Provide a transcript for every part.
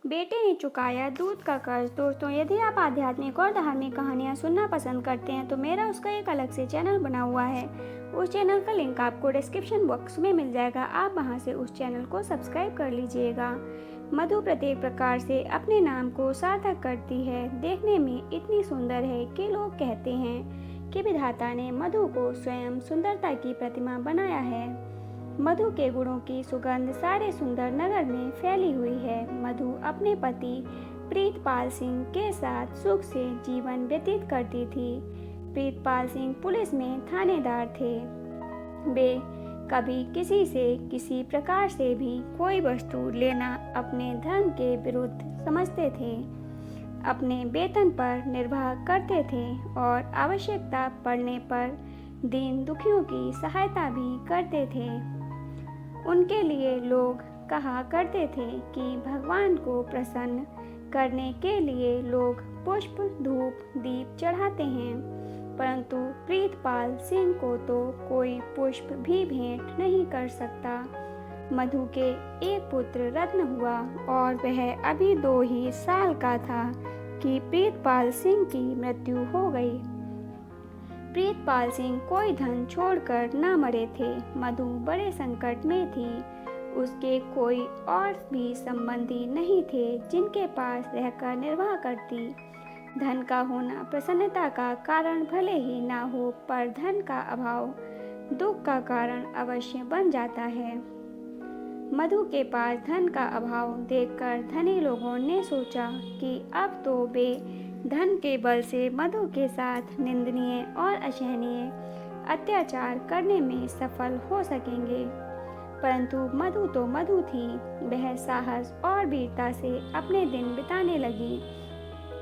बेटे ने चुकाया दूध का कर्ज। दोस्तों, यदि आप आध्यात्मिक और धार्मिक कहानियाँ सुनना पसंद करते हैं तो मेरा उसका एक अलग से चैनल बना हुआ है। उस चैनल का लिंक आपको डिस्क्रिप्शन बॉक्स में मिल जाएगा। आप वहां से उस चैनल को सब्सक्राइब कर लीजिएगा। मधु प्रत्येक प्रकार से अपने नाम को सार्थक करती है। देखने में इतनी सुंदर है कि लोग कहते हैं कि विधाता ने मधु को स्वयं सुंदरता की प्रतिमा बनाया है। मधु के गुणों की सुगंध सारे सुंदर नगर में फैली हुई है। मधु अपने पति प्रीतपाल सिंह के साथ सुख से जीवन व्यतीत करती थी। प्रीतपाल सिंह पुलिस में थानेदार थे। वे कभी किसी से किसी प्रकार से भी कोई वस्तु लेना अपने धर्म के विरुद्ध समझते थे। अपने वेतन पर निर्वाह करते थे और आवश्यकता पड़ने पर दीन दुखियों की सहायता भी करते थे। उनके लिए लोग कहा करते थे कि भगवान को प्रसन्न करने के लिए लोग पुष्प धूप दीप चढ़ाते हैं, परंतु प्रीतपाल सिंह को तो कोई पुष्प भी भेंट नहीं कर सकता। मधु के एक पुत्र रत्न हुआ और वह अभी 2 ही साल का था कि प्रीतपाल सिंह की मृत्यु हो गई। प्रीतपाल सिंह कोई धन छोड़कर न मरे थे। मधु बड़े संकट में थी। उसके कोई और भी संबंधी नहीं थे जिनके पास रहकर निर्वाह करती। धन का होना प्रसन्नता का कारण भले ही ना हो, पर धन का अभाव दुख का कारण अवश्य बन जाता है। मधु के पास धन का अभाव देखकर धनी लोगों ने सोचा कि अब तो वे धन के बल से मधु के साथ निंदनीय और असहनीय अत्याचार करने में सफल हो सकेंगे। परंतु मधु तो मधु थी। वह साहस और वीरता से अपने दिन बिताने लगी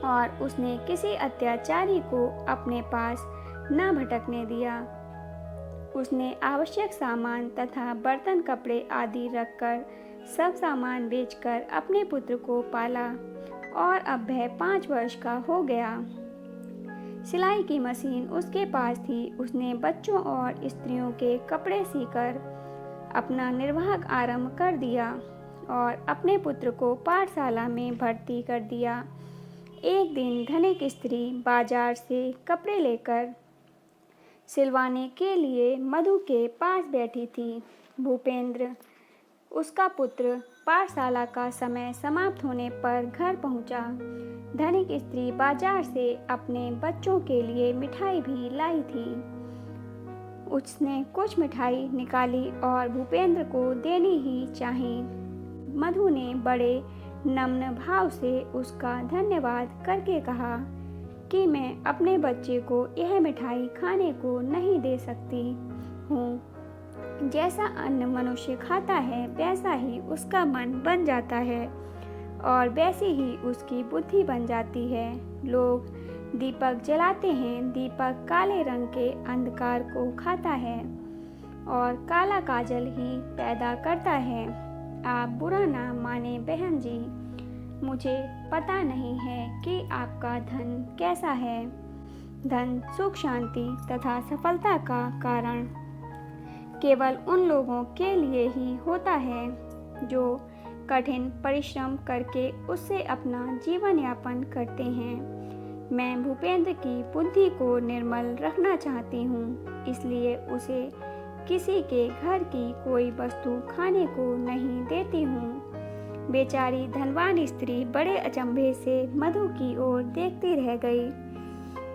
और उसने किसी अत्याचारी को अपने पास न भटकने दिया। उसने आवश्यक सामान तथा बर्तन कपड़े आदि रखकर सब सामान बेचकर अपने पुत्र को पाला और अब वह 5 वर्ष का हो गया। सिलाई की मशीन उसके पास थी। उसने बच्चों और स्त्रियों के कपड़े सीकर अपना निर्वाह आरंभ कर दिया और अपने पुत्र को पाठशाला में भर्ती कर दिया। एक दिन धनिक स्त्री बाजार से कपड़े लेकर सिलवाने के लिए मधु के पास बैठी थी। भूपेंद्र, उसका पुत्र, पाठशाला का समय समाप्त होने पर घर पहुंचा। धनिक स्त्री बाजार से अपने बच्चों के लिए मिठाई भी लाई थी। उसने कुछ मिठाई निकाली और भूपेंद्र को देनी ही चाहिए। मधु ने बड़े नम्र भाव से उसका धन्यवाद करके कहा कि मैं अपने बच्चे को यह मिठाई खाने को नहीं दे सकती हूँ। जैसा अन्न मनुष्य खाता है वैसा ही उसका मन बन जाता है और वैसी ही उसकी बुद्धि बन जाती है। लोग दीपक जलाते हैं। दीपक काले रंग के अंधकार को खाता है और काला काजल ही पैदा करता है। आप बुरा ना माने बहन जी, मुझे पता नहीं है कि आपका धन कैसा है। धन सुख शांति तथा सफलता का कारण केवल उन लोगों के लिए ही होता है जो कठिन परिश्रम करके उससे अपना जीवन यापन करते हैं। मैं भूपेंद्र की बुद्धि को निर्मल रखना चाहती हूँ, इसलिए उसे किसी के घर की कोई वस्तु खाने को नहीं देती हूँ। बेचारी धनवान स्त्री बड़े अचंभे से मधु की ओर देखती रह गई।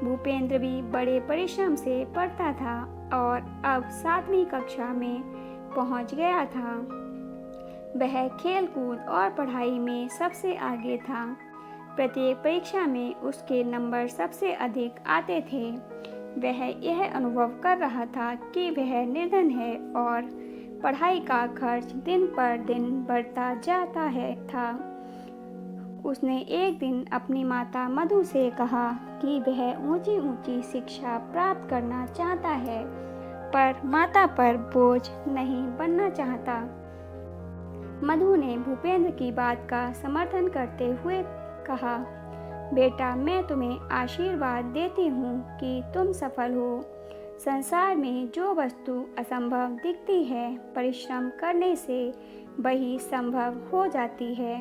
भूपेंद्र भी बड़े परिश्रम से पढ़ता था और अब 7वीं कक्षा में पहुंच गया था। वह खेलकूद और पढ़ाई में सबसे आगे था। प्रत्येक परीक्षा में उसके नंबर सबसे अधिक आते थे। वह यह अनुभव कर रहा था कि वह निर्धन है और पढ़ाई का खर्च दिन पर दिन बढ़ता जाता था। उसने एक दिन अपनी माता मधु से कहा कि वह ऊंची ऊंची शिक्षा प्राप्त करना चाहता है, पर माता पर बोझ नहीं बनना चाहता। मधु ने भूपेंद्र की बात का समर्थन करते हुए कहा, बेटा, मैं तुम्हें आशीर्वाद देती हूँ कि तुम सफल हो। संसार में जो वस्तु असंभव दिखती है, परिश्रम करने से वही संभव हो जाती है।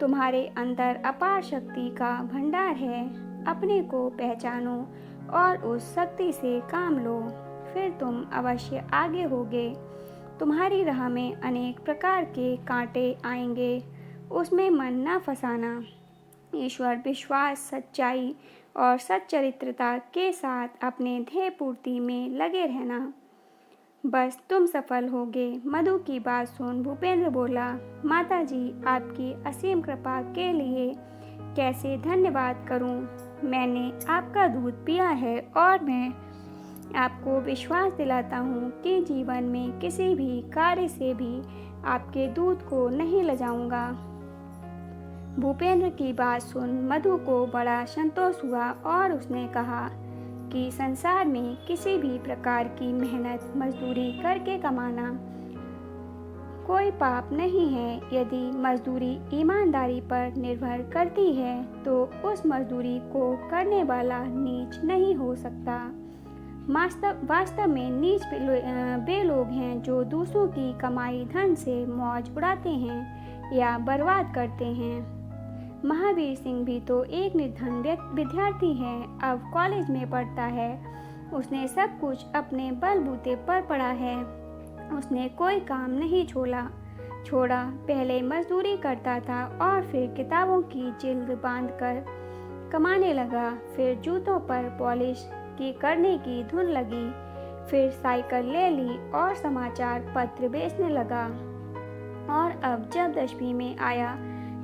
तुम्हारे अंदर अपार शक्ति का भंडार है। अपने को पहचानो और उस शक्ति से काम लो, फिर तुम अवश्य आगे होगे। तुम्हारी राह में अनेक प्रकार के कांटे आएंगे, उसमें मन न फंसाना। ईश्वर विश्वास, सच्चाई और सच्चरित्रता के साथ अपने ध्येय पूर्ति में लगे रहना, बस तुम सफल होगे। मधु की बात सुन भूपेंद्र बोला, माता जी, आपकी असीम कृपा के लिए कैसे धन्यवाद करूं? मैंने आपका दूध पिया है और मैं आपको विश्वास दिलाता हूँ कि जीवन में किसी भी कार्य से भी आपके दूध को नहीं लजाऊंगा। भूपेंद्र की बात सुन मधु को बड़ा संतोष हुआ और उसने कहा कि संसार में किसी भी प्रकार की मेहनत मजदूरी करके कमाना कोई पाप नहीं है। यदि मजदूरी ईमानदारी पर निर्भर करती है तो उस मजदूरी को करने वाला नीच नहीं हो सकता। वास्तव में नीच वे लोग हैं जो दूसरों की कमाई धन से मौज उड़ाते हैं या बर्बाद करते हैं। महावीर सिंह भी तो एक निर्धन विद्यार्थी है, अब कॉलेज में पढ़ता है। उसने सब कुछ अपने बलबूते पर पढ़ा है। उसने कोई काम नहीं छोड़ा। पहले मजदूरी करता था और फिर किताबों की जिल्द बांधकर कमाने लगा। फिर जूतों पर पॉलिश की करने की धुन लगी। फिर साइकिल ले ली और समाचार पत्र बेचने लगा। और अब जब 10वीं में आया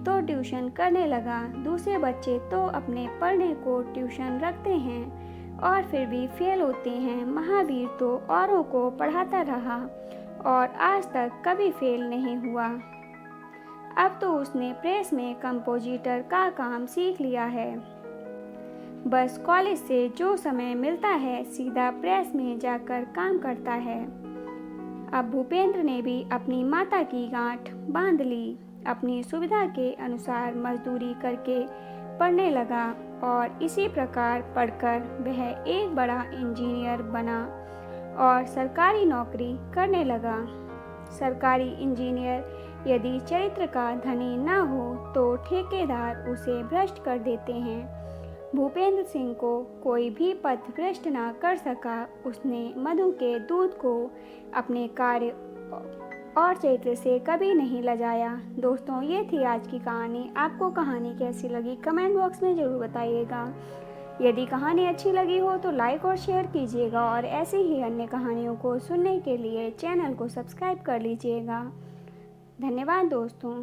तो ट्यूशन करने लगा। दूसरे बच्चे तो अपने पढ़ने को ट्यूशन रखते हैं और फिर भी फेल होते हैं। महावीर तो औरों को पढ़ाता रहा और आज तक कभी फेल नहीं हुआ। अब तो उसने प्रेस में कंपोजिटर का काम सीख लिया है। बस कॉलेज से जो समय मिलता है सीधा प्रेस में जाकर काम करता है। अब भूपेंद्र ने भी अपनी माता की गांठ बांध ली। अपनी सुविधा के अनुसार मजदूरी करके पढ़ने लगा और इसी प्रकार पढ़कर वह एक बड़ा इंजीनियर बना और सरकारी नौकरी करने लगा। सरकारी इंजीनियर यदि चरित्र का धनी न हो तो ठेकेदार उसे भ्रष्ट कर देते हैं। भूपेंद्र सिंह को कोई भी पद भ्रष्ट न कर सका। उसने मधु के दूध को अपने कार्य और चरित्र से कभी नहीं लजाया। दोस्तों, ये थी आज की कहानी। आपको कहानी कैसी लगी कमेंट बॉक्स में ज़रूर बताइएगा। यदि कहानी अच्छी लगी हो तो लाइक और शेयर कीजिएगा और ऐसी ही अन्य कहानियों को सुनने के लिए चैनल को सब्सक्राइब कर लीजिएगा। धन्यवाद दोस्तों।